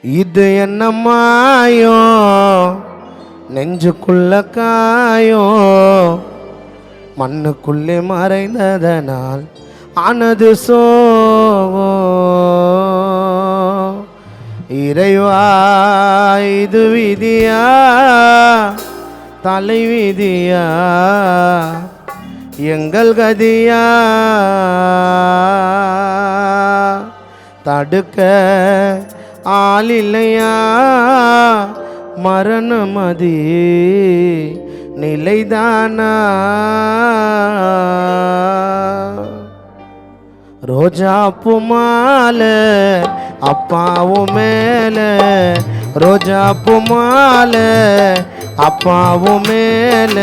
இது என்ன மாயம் நெஞ்சுக்குள்ள காயம் மண்ணுக்குள்ளே மறைந்ததனால் ஆனது சோகம். இறைவா இது விதியா தலை விதியா எங்கள் கதியா தடுக்க ஆள் இல்லையா மரணமதி நிலைதானா. ரோஜா பூமால அப்பாவும் மேல ரோஜா பூமால அப்பாவும் மேல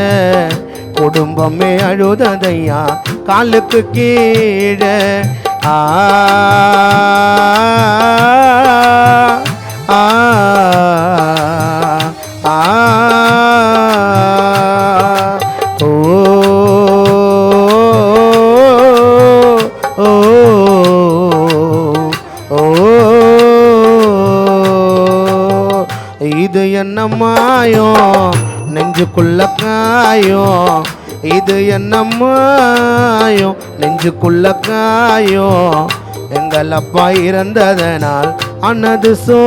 குடும்பமே அழுததையா காலுக்கு கீழே. ஆ ஆ ஆ ஓ ஓ ஓ இது என்ன மாயம் நெஞ்சுக்குள்ள காயம். இது என்ன மாயம் நெஞ்சுக்குள்ள காயம். எங்கள் அப்பா இறந்ததனால் ஆனது சோகம்.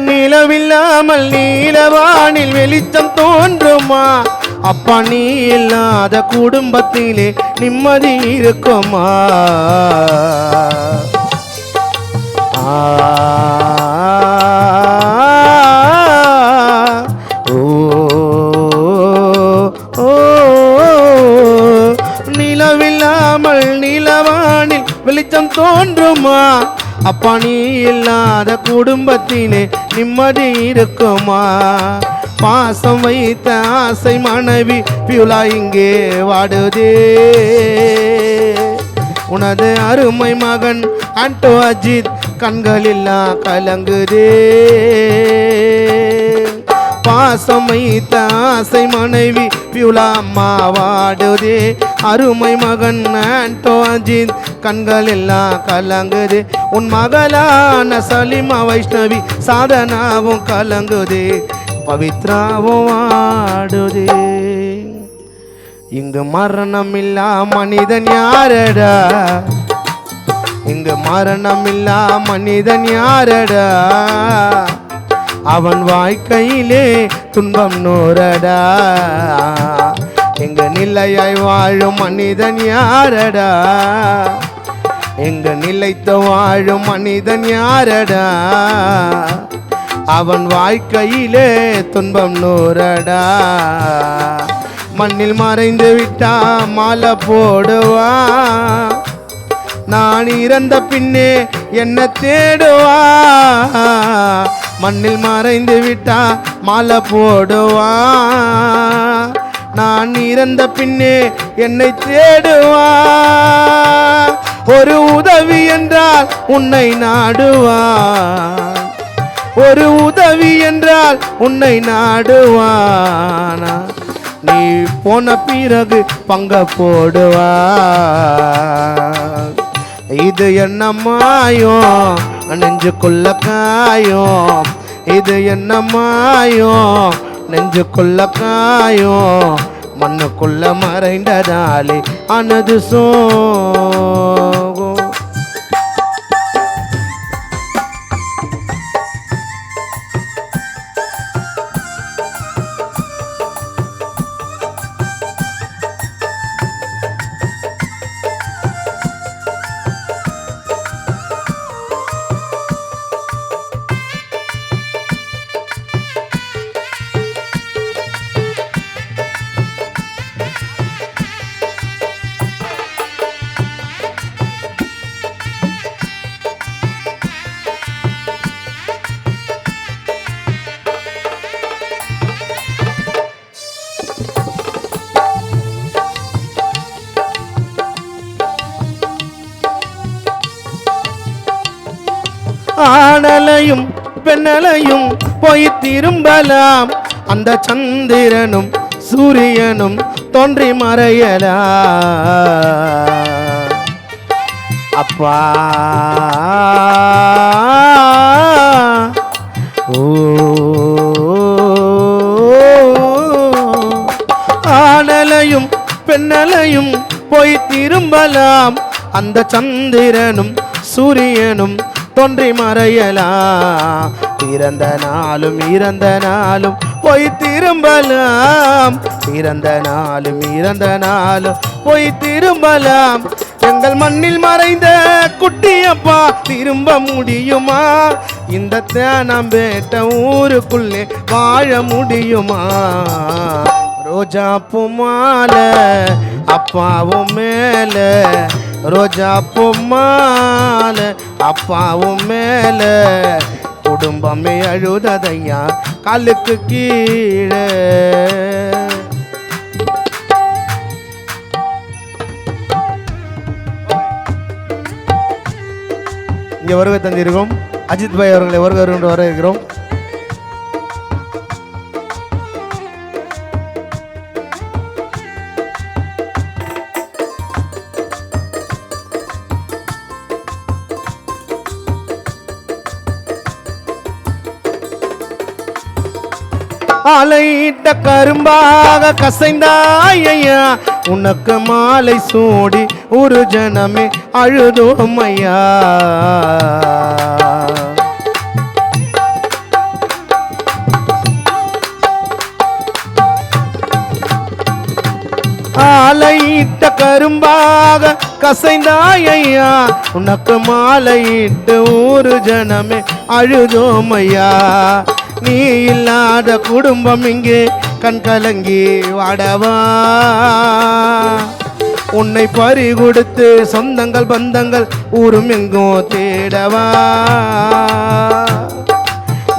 நிலவில்லாமல் நீலவானில் வெளிச்சம் தோன்றுமா? அப்பா நீ இல்லாத குடும்பத்திலே நிம்மதி இருக்குமா? ஓ ஓ நிலவில்லாமல் நீலவானில் வெளிச்சம் தோன்றுமா? அப்பா நீ இல்லாத குடும்பத்திலே நிம்மதி இருக்குமா? பாசம் வைத்த ஆசை மனைவி பியுலா இங்கே வாடுதே. உனது அருமை மகன் ஆண்டோ அஜித் கண்களெல்லாம் கலங்குதே. பாசம் வைத்த ஆசை மனைவி பியுலா அம்மா வாடுதே. அருமை மகன் ஆண்டோ அஜித் கண்கள் எல்லாம் கலங்குதே. உன் மகளான சலிமா வைஷ்ணவி சாதனாவும் கலங்குதே. பவித்ராவும் வாடுதே. இங்கு மரணம் இல்லா மனிதன் யாரடா? இங்கு மரணம் இல்லா மனிதன் யாரடா? அவன் வாழ்க்கையிலே துன்பம் நூறடா. எங்க நிலையாய் வாழும் மனிதன் யாரடா? எங்க நிலைத்த வாழும் மனிதன் யாரடா? அவன் வாழ்க்கையிலே துன்பம் நூறடா. மண்ணில் மறைந்து விட்டா மாலை போடுவா. நான் இறந்த பின்னே என்ன தேடுவா. மண்ணில் மறைந்து விட்டா மாலை போடுவா. நான் இறந்த பின்னே என்னை தேடுவா. ஒரு உதவி என்றால் உன்னை நாடுவான். ஒரு உதவி என்றால் உன்னை நாடுவானா? நீ போன பிறகு பங்க போடுவா. இது என்ன மாயம் நெஞ்சுக்குள்ள காயம். இது என்ன மாயம் நெஞ்சுக்குள்ள காயம். மண்ணுக்குள்ள மறைந்ததாலே ஆனது சோகம். ஆணையும் பெண்ணலையும் போய் திரும்பலாம் அந்த சந்திரனும் சூரியனும் தோன்றி மறையலாம் அப்பா ஓ ஆணலையும் பெண்ணலையும் போய் திரும்பலாம் அந்த சந்திரனும் சூரியனும் தோன்றி மறையலாம் இறந்த நாளும் போய் திரும்பலாம் இறந்த நாளும் போய் திரும்பலாம் எங்கள் மண்ணில் மறைந்த குட்டியப்பா திரும்ப முடியுமா இந்த தேனாம்பேட்ட ஊருக்குள்ளே வாழ முடியுமா ரோஜா பூமால அப்பாவும் மேல ரோஜா பூமால அப்பாவும் மேல குடும்பமே அழுததையா காலுக்கு கீழே இங்கே வருகை தந்திருக்கோம் அஜித் பாய் அவர்களை வருகை வர இருக்கிறோம் ஆலையிட்ட கரும்பாக கசைந்தாயா உனக்கு மாலை சூடி ஒரு ஜனமே அழுதோமையா ஆலையிட்ட கரும்பாக கசைந்தாயா உனக்கு மாலையிட்டு ஒரு ஜனமே அழுதோமையா நீ இல்லாத குடும்பம் இங்கே கண் கலங்கி வாடவா உன்னை பறி கொடுத்து சொந்தங்கள் பந்தங்கள் ஊரும் எங்கோ தேடவா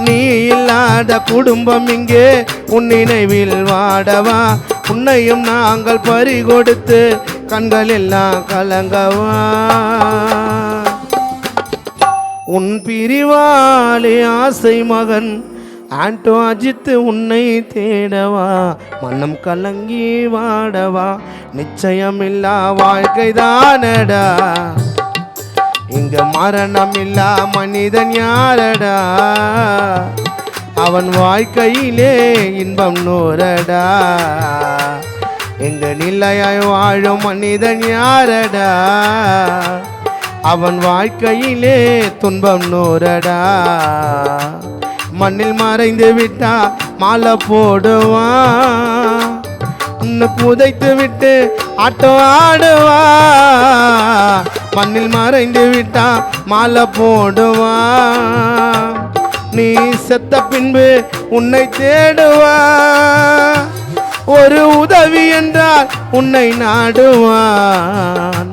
நீ இல்லாத குடும்பம் இங்கே உன் நினைவில் வாடவா உன்னையும் நாங்கள் பறி கொடுத்து கண்கள் எல்லாம் கலங்கவா உன் பிரிவாலே ஆசை மகன் ஆண்டோ அஜித்து உன்னை தேடவா மனம் கலங்கி வாடவா நிச்சயமில்லா வாழ்க்கைதானடா இங்க மரணமில்லா மனிதன் யாரடா அவன் வாழ்க்கையிலே இன்பம் நூறடா எங்க நிலையாய் வாழும் மனிதன் யாரடா அவன் வாழ்க்கையிலே துன்பம் நூறடா மண்ணில் மறைந்து விட்டா மாலை போடுவான் உன்னை புதைத்து விட்டு ஆட்டோ ஆடுவா மண்ணில் மறைந்து விட்டா மாலை போடுவான் நீ செத்த பின்பு உன்னை தேடுவா ஒரு உதவி என்றால் உன்னை நாடுவான்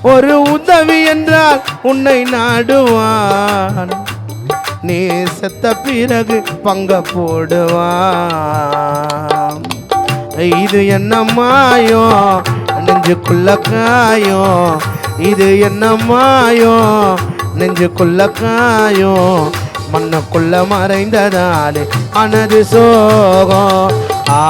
ஒரு உதவி என்றால் உன்னை நாடுவான் நீ செத்த பிறகு பங்க போடுவான் இது என்ன மாயோ நெஞ்சுக்குள்ள காயோ இது என்ன மாயோ நெஞ்சுக்குள்ள காயோ மண்ணுக்குள்ள மறைந்ததாலே அனது சோகம் ஆ